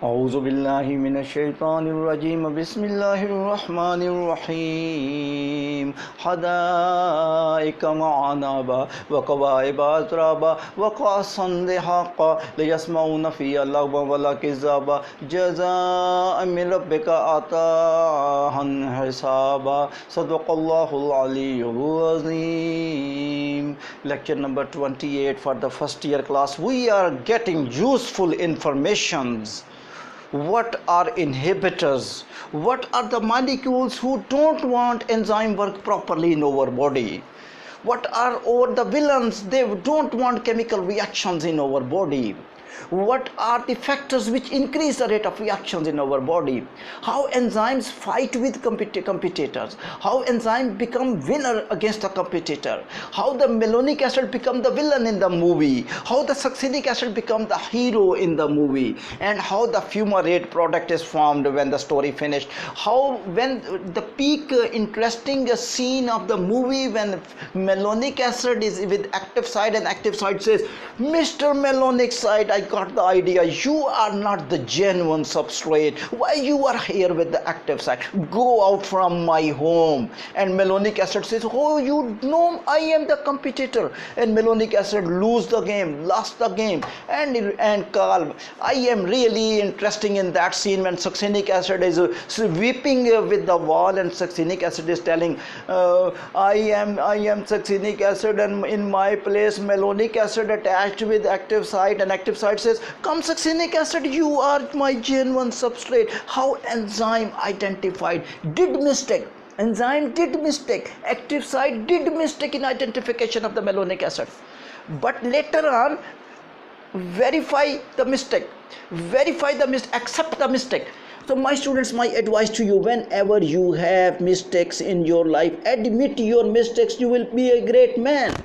أعوذ بالله من الشيطان الرجيم بسم الله الرحمن الرحيم حدائق معنابا وكواعب أترابا وقصا دحاقا ليسمعون فيها اللغوا ولا كذابا جزاء من ربك عطاء حسابا صدق الله العلي العظيم. Lecture number 28 for the first year class. We are getting useful informations. What are inhibitors? What are the molecules who don't want enzyme work properly in our body? What are all the villains? They don't want chemical reactions in our body. What are the factors which increase the rate of reactions in our body? How enzymes fight with competitors? How enzymes become winner against the competitor? How the malonic acid become the villain in the movie? How the succinic acid become the hero in the movie? And how the fumarate product is formed when the story finished? How when the peak interesting scene of the movie when malonic acid is with active side and active side says, Mr. Malonic side, I got the idea. You are not the genuine substrate. Why you are here with the active side? Go out from my home. And malonic acid says, oh, you know I am the competitor. And malonic acid lost the game. And Carl, I am really interesting in that scene when succinic acid is weeping with the wall and succinic acid is telling, I am succinic acid and in my place malonic acid attached with active site, and active site says, come succinic acid, you are my genuine substrate. How enzyme identified did mistake. Enzyme did mistake. Active site did mistake in identification of the malonic acid. But later on, verify the mistake. Accept the mistake. So my students, my advice to you, whenever you have mistakes in your life, admit your mistakes. You will be a great man.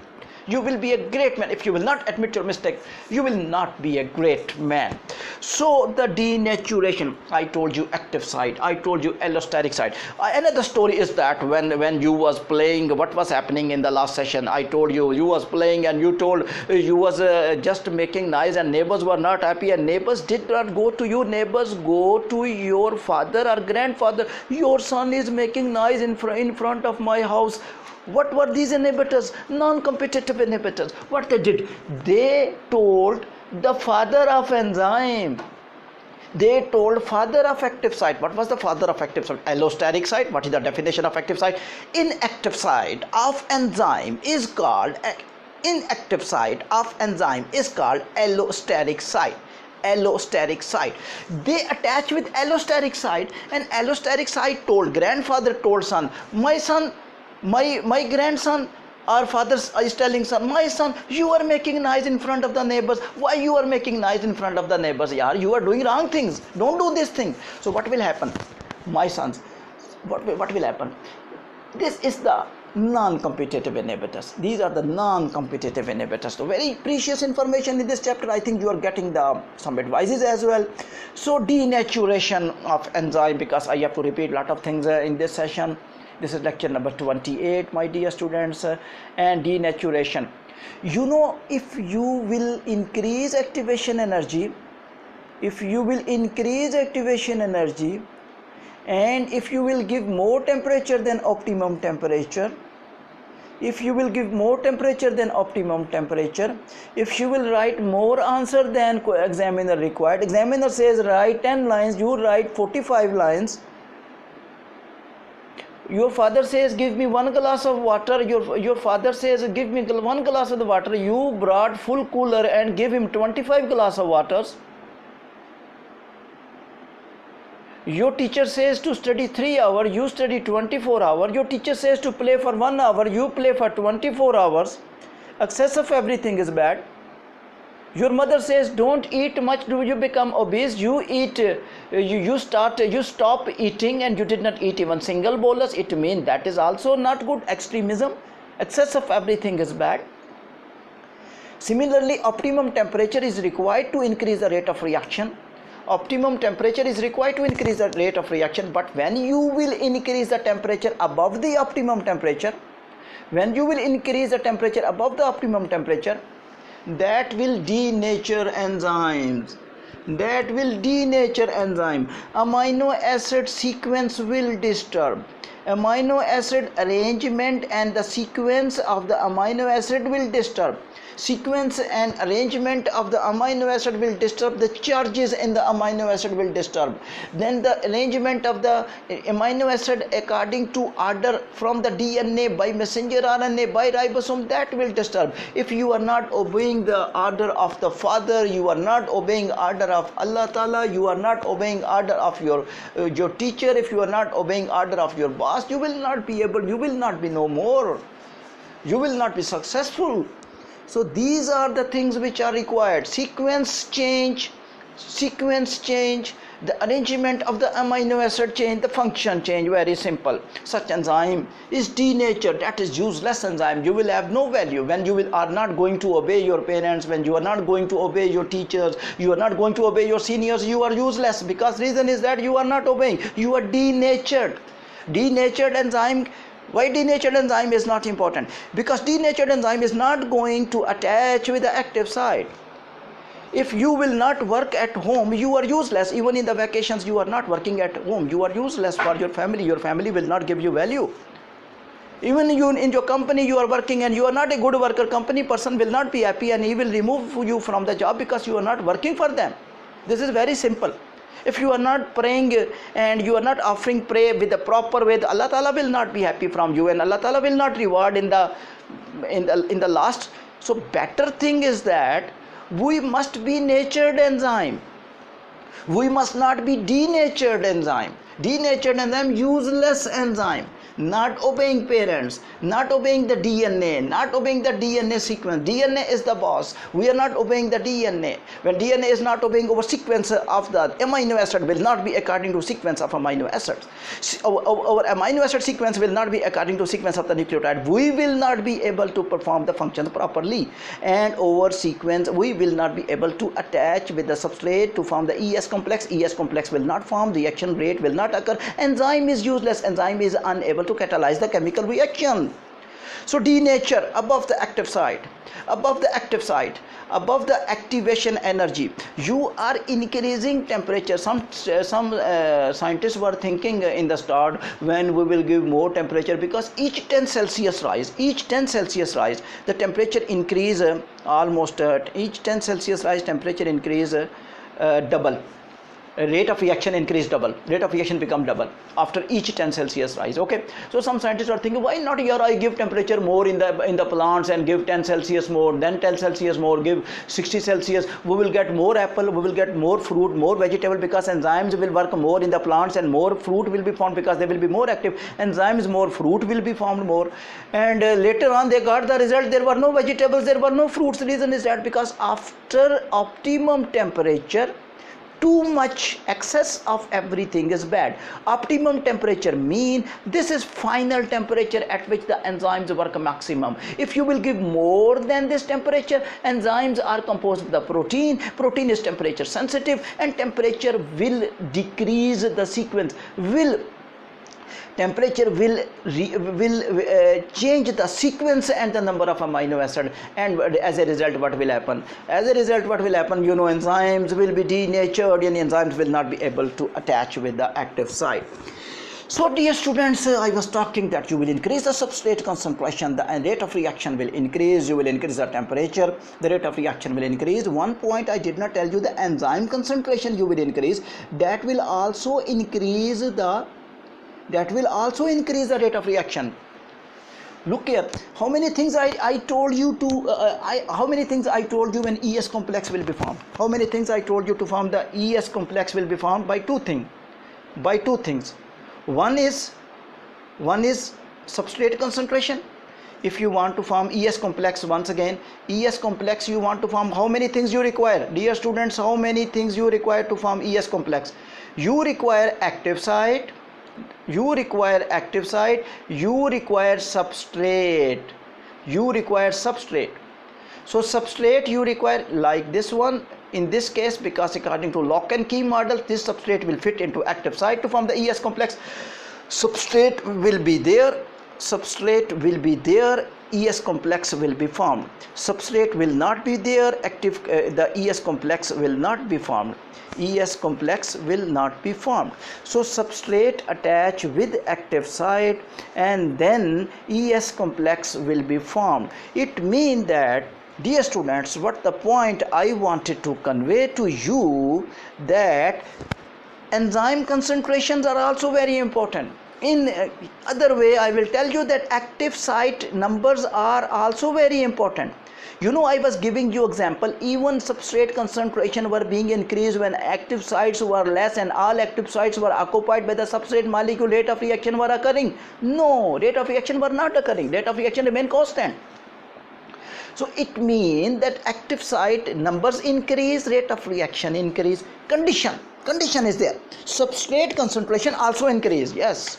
You will be a great man. If you will not admit your mistake, you will not be a great man. So the denaturation, I told you active side, I told you allosteric side. Another story is that when you was playing, what was happening in the last session, I told you was playing and you told you was just making noise and neighbors were not happy, and neighbors did not go to you. Neighbors go to your father or grandfather. Your son is making noise in front of my house. What were these inhibitors? Non-competitive inhibitors. What they did? They told the father of enzyme. They told father of active site. What was the father of active site? Allosteric site. What is the definition of active site? Inactive site of enzyme is called allosteric site. Allosteric site. They attach with allosteric site, and allosteric site told grandfather told son, my son, my grandson, our father is telling son, my son, you are making noise in front of the neighbors. Why you are making noise in front of the neighbors? Yeah, you are doing wrong things. Don't do this thing. So what will happen? My sons, what will happen? This is the non-competitive inhibitors. These are the non-competitive inhibitors. So very precious information in this chapter. I think you are getting some advices as well. So denaturation of enzyme, because I have to repeat a lot of things in this session. This is lecture number 28, my dear students, and denaturation. You know, if you will increase activation energy, and if you will give more temperature than optimum temperature, if you will write more answer than examiner required, examiner says write 10 lines, you write 45 lines. Your father says give me 1 glass of water, your father says give me 1 glass of the water, you brought full cooler and give him 25 glass of waters. Your teacher says to study 3 hours, you study 24 hours. Your teacher says to play for 1 hour, you play for 24 hours. Excess of everything is bad. Your mother says don't eat much, do you become obese? You eat, you stop eating and you did not eat even single bolus. It means that is also not good. Extremism. Excess of everything is bad. Similarly, optimum temperature is required to increase the rate of reaction. But when you will increase the temperature above the optimum temperature, that will denature enzymes. that will denature enzyme. Amino acid sequence will disturb. Amino acid arrangement and the sequence of the amino acid will disturb. Sequence and arrangement of the amino acid will disturb. The charges in the amino acid will disturb. Then the arrangement of the amino acid according to order from the DNA by messenger RNA by ribosome, that will disturb. If you are not obeying the order of the father, you are not obeying order of Allah Ta'ala, you are not obeying order of your teacher, if you are not obeying order of your boss, you will not be able, you will not be no more, you will not be successful. So these are the things which are required. Sequence change, the arrangement of the amino acid change, the function change, very simple. Such enzyme is denatured, that is useless enzyme. You will have no value when you are not going to obey your parents, when you are not going to obey your teachers, you are not going to obey your seniors, you are useless, because reason is that you are not obeying, you are denatured. Denatured enzyme. Why denatured enzyme is not important? Because denatured enzyme is not going to attach with the active site. If you will not work at home, you are useless. Even in the vacations, you are not working at home, you are useless for your family will not give you value. Even you in your company you are working and you are not a good worker, company person will not be happy and he will remove you from the job because you are not working for them. This is very simple. If you are not praying and you are not offering prayer with the proper way, Allah Ta'ala will not be happy from you and Allah Ta'ala will not reward in the last. So better thing is that we must be natured enzyme. We must not be denatured enzyme. Denatured enzyme, useless enzyme. Not obeying parents, not obeying the DNA, not obeying the DNA sequence. DNA is the boss. We are not obeying the DNA. When DNA is not obeying our sequence of the amino acid will not be according to sequence of amino acids. Our amino acid sequence will not be according to sequence of the nucleotide. We will not be able to perform the function properly. And our sequence, we will not be able to attach with the substrate to form the ES complex. ES complex will not form, reaction rate will not occur. Enzyme is useless. Enzyme is unable to catalyze the chemical reaction. So denature above the active site, above the activation energy, you are increasing temperature. Some scientists were thinking in the start when we will give more temperature, because each 10 Celsius rise, the temperature increase almost each 10 Celsius rise temperature increase double. Rate of reaction increase double, rate of reaction become double after each 10 Celsius rise. Okay, so some scientists are thinking, why not here I give temperature more in the plants and give 10 Celsius more, then 10 Celsius more, give 60 Celsius, we will get more apple, we will get more fruit, more vegetable, because enzymes will work more in the plants and more fruit will be formed because they will be more active. Enzymes, more fruit will be formed more. And later on they got the result, there were no vegetables, there were no fruits. The reason is that because after optimum temperature, too much excess of everything is bad. Optimum temperature mean this is final temperature at which the enzymes work maximum. If you will give more than this temperature, enzymes are composed of the protein. Protein is temperature sensitive and temperature will decrease the sequence, temperature will change the sequence and the number of amino acid, and as a result what will happen, you know, enzymes will be denatured and enzymes will not be able to attach with the active site. So dear students, I was talking that you will increase the substrate concentration, the rate of reaction will increase, you will increase the temperature, the rate of reaction will increase. One point I did not tell you, the enzyme concentration you will increase, that will also increase the rate of reaction. Look here, how many things I told you when ES complex will be formed. How many things I told you to form the ES complex will be formed by two things. One is substrate concentration. If you want to form ES complex, once again, ES complex you want to form, how many things you require? Dear students, how many things you require to form ES complex? You require active site, you require substrate, so substrate you require like this one. In this case, because according to lock and key model, this substrate will fit into active site to form the ES complex. Substrate will be there, substrate will be there, ES complex will be formed. Substrate will not be there, the ES complex will not be formed. ES complex will not be formed. So substrate attach with active site and then ES complex will be formed. It means that, dear students, what the point I wanted to convey to you, that enzyme concentrations are also very important. In other way, I will tell you that active site numbers are also very important. You know, I was giving you example, even substrate concentration were being increased when active sites were less and all active sites were occupied by the substrate molecule. Rate of reaction were occurring? No, rate of reaction were not occurring. Rate of reaction remain constant. So it means that active site numbers increase, rate of reaction increase. Condition is there. Substrate concentration also increase. Yes.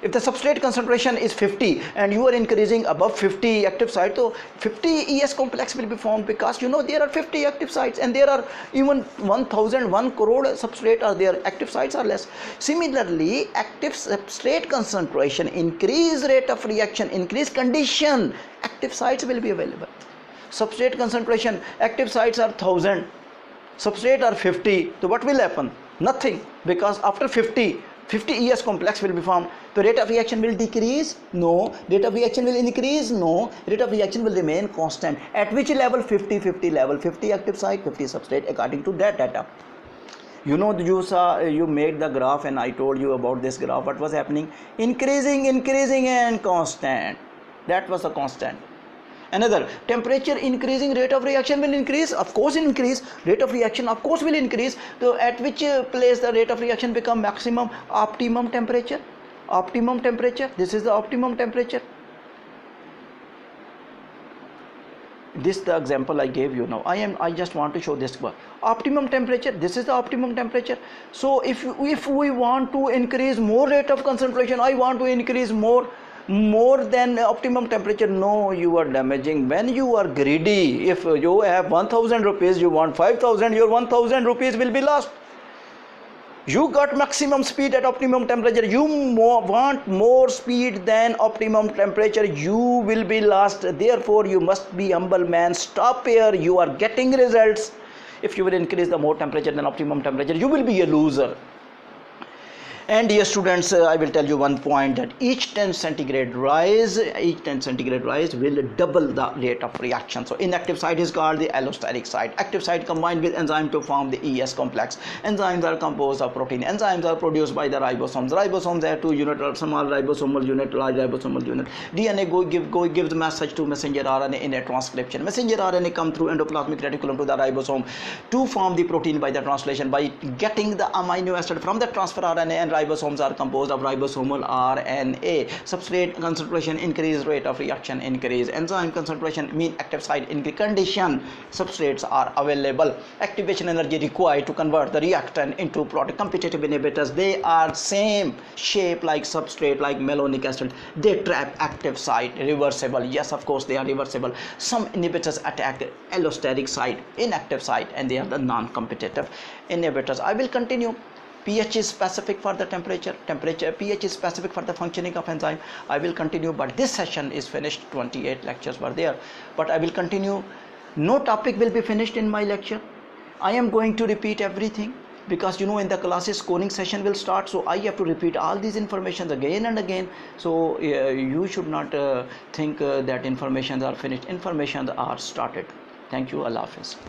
If the substrate concentration is 50 and you are increasing above 50 active sites, so 50 ES complex will be formed, because you know there are 50 active sites and there are even 1,001 crore substrate are there. Active sites are less. Similarly, active substrate concentration increase, rate of reaction increase, condition, active sites will be available. Substrate concentration, active sites are 1,000, substrate are 50, so what will happen? Nothing, because after 50 ES complex will be formed. The rate of reaction will decrease? No. Rate of reaction will increase? No. Rate of reaction will remain constant. At which level? 50 level. 50 active site, 50 substrate, according to that data. You know, you made the graph and I told you about this graph. What was happening? Increasing and constant. That was the constant. Another, temperature increasing, rate of reaction will increase, of course increase, rate of reaction of course will increase. So at which place the rate of reaction become maximum? Optimum temperature. This is the optimum temperature. This the example I gave you. Now I just want to show this one. Optimum temperature, this is the optimum temperature. So if we want to increase more rate of concentration, I want to increase more than optimum temperature. No, you are damaging. When you are greedy, if you have 1,000 rupees, you want 5,000, your 1,000 rupees will be lost. You got maximum speed at optimum temperature, you want more speed than optimum temperature, you will be lost. Therefore you must be humble man. Stop here, you are getting results. If you will increase the more temperature than optimum temperature, you will be a loser. And dear students, I will tell you one point, that each 10 centigrade rise will double the rate of reaction. So inactive site is called the allosteric site. Active site combined with enzyme to form the ES complex. Enzymes are composed of protein. Enzymes are produced by the ribosomes. Ribosomes have 2 units, small ribosomal unit, large ribosomal unit. DNA gives message to messenger RNA in a transcription. Messenger RNA come through endoplasmic reticulum to the ribosome to form the protein by the translation, by getting the amino acid from the transfer RNA, and ribosomes are composed of ribosomal RNA. Substrate concentration increase, rate of reaction increase. Enzyme concentration mean active site increase. Condition, substrates are available. Activation energy required to convert the reactant into product. Competitive inhibitors, they are same shape like substrate, like malonic acid. They trap active site. Reversible, yes, of course they are reversible. Some inhibitors attack allosteric site, inactive site, and they are the non-competitive inhibitors. I will continue. pH is specific for the temperature, pH is specific for the functioning of enzyme. I will continue, but this session is finished. 28 lectures were there, but I will continue. No topic will be finished in my lecture. I am going to repeat everything, because you know in the classes scoring session will start, so I have to repeat all these informations again and again. So you should not think that informations are finished. Informations are started. Thank you. Allah Hafiz.